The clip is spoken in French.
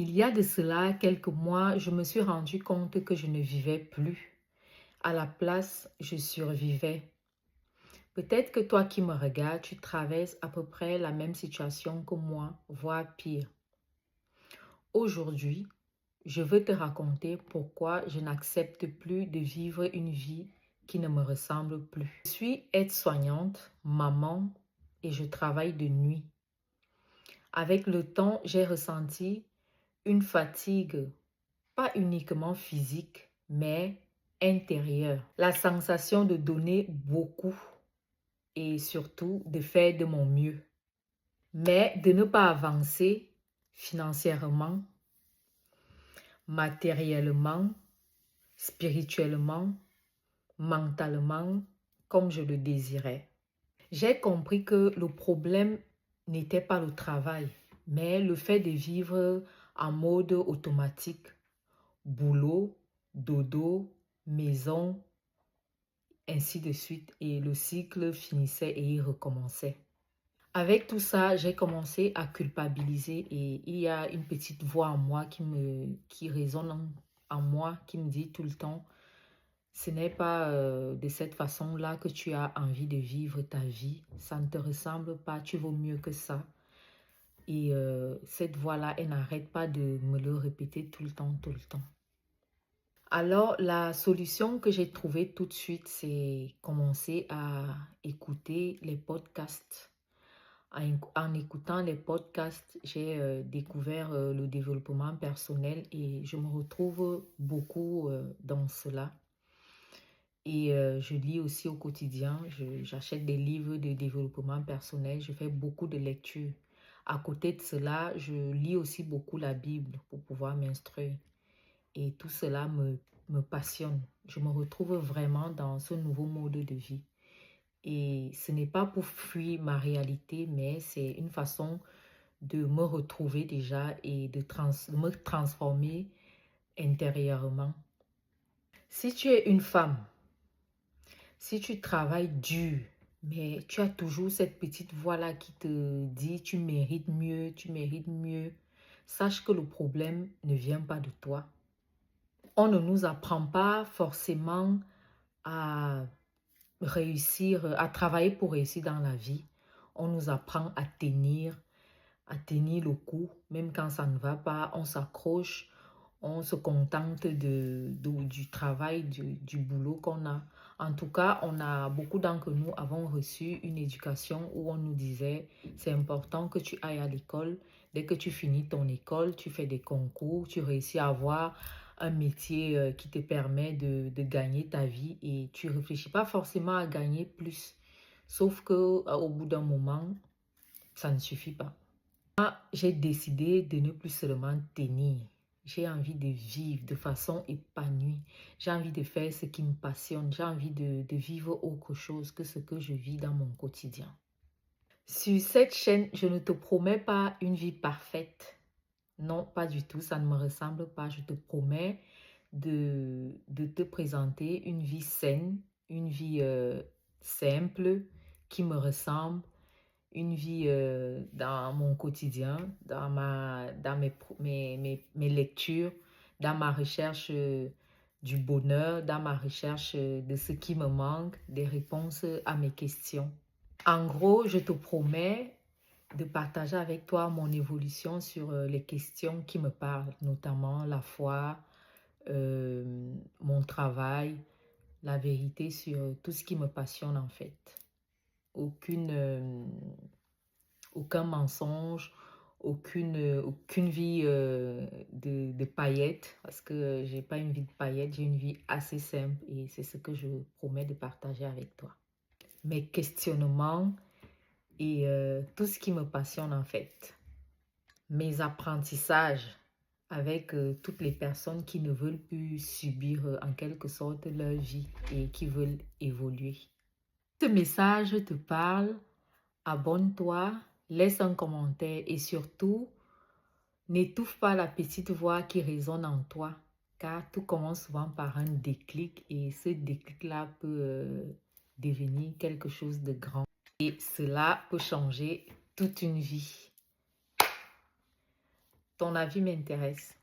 Il y a de cela quelques mois, je me suis rendu compte que je ne vivais plus. À la place, je survivais. Peut-être que toi qui me regardes, tu traverses à peu près la même situation que moi, voire pire. Aujourd'hui, je veux te raconter pourquoi je n'accepte plus de vivre une vie qui ne me ressemble plus. Je suis aide-soignante, maman et je travaille de nuit. Avec le temps, j'ai ressenti une fatigue, pas uniquement physique, mais intérieure. La sensation de donner beaucoup et surtout de faire de mon mieux, mais de ne pas avancer financièrement, matériellement, spirituellement, mentalement, comme je le désirais. J'ai compris que le problème n'était pas le travail, mais le fait de vivre en mode automatique. Boulot, dodo, maison, ainsi de suite. Et le cycle finissait et il recommençait. Avec tout ça, j'ai commencé à culpabiliser et il y a une petite voix en moi qui résonne en moi, qui me dit tout le temps, ce n'est pas de cette façon-là que tu as envie de vivre ta vie. Ça ne te ressemble pas, tu vaux mieux que ça. Et cette voix-là, elle n'arrête pas de me le répéter tout le temps, tout le temps. Alors, la solution que j'ai trouvée tout de suite, c'est commencer à écouter les podcasts. En écoutant les podcasts, j'ai découvert le développement personnel et je me retrouve beaucoup dans cela. Et je lis aussi au quotidien, j'achète des livres de développement personnel, je fais beaucoup de lectures. À côté de cela, je lis aussi beaucoup la Bible pour pouvoir m'instruire. Et tout cela me passionne. Je me retrouve vraiment dans ce nouveau mode de vie. Et ce n'est pas pour fuir ma réalité, mais c'est une façon de me retrouver déjà et de me transformer intérieurement. Si tu es une femme, si tu travailles dur, mais tu as toujours cette petite voix-là qui te dit tu mérites mieux, tu mérites mieux, sache que le problème ne vient pas de toi. On ne nous apprend pas forcément à réussir, à travailler pour réussir dans la vie. On nous apprend à tenir le coup, même quand ça ne va pas, on s'accroche, on se contente du travail, du boulot qu'on a. En tout cas, beaucoup d'entre nous avons reçu une éducation où on nous disait, c'est important que tu ailles à l'école. Dès que tu finis ton école, tu fais des concours, tu réussis à avoir un métier qui te permet de gagner ta vie et tu ne réfléchis pas forcément à gagner plus. Sauf que au bout d'un moment, ça ne suffit pas. J'ai décidé de ne plus seulement tenir. J'ai envie de vivre de façon épanouie. J'ai envie de faire ce qui me passionne. J'ai envie de vivre autre chose que ce que je vis dans mon quotidien. Sur cette chaîne, je ne te promets pas une vie parfaite. Non, pas du tout. Ça ne me ressemble pas. Je te promets de te présenter une vie saine, une vie simple, qui me ressemble, une vie dans mon quotidien, dans mes lectures, dans ma recherche du bonheur, dans ma recherche de ce qui me manque, des réponses à mes questions. En gros, je te promets de partager avec toi mon évolution sur les questions qui me parlent, notamment la foi, mon travail, la vérité sur tout ce qui me passionne en fait. Aucun mensonge, aucune vie de paillettes, parce que j'ai pas une vie de paillettes, j'ai une vie assez simple et c'est ce que je promets de partager avec toi. Mes questionnements et tout ce qui me passionne en fait. Mes apprentissages avec toutes les personnes qui ne veulent plus subir en quelque sorte leur vie et qui veulent évoluer. Ce message te parle, abonne-toi, laisse un commentaire et surtout, n'étouffe pas la petite voix qui résonne en toi, car tout commence souvent par un déclic et ce déclic-là peut devenir quelque chose de grand. Et cela peut changer toute une vie. Ton avis m'intéresse.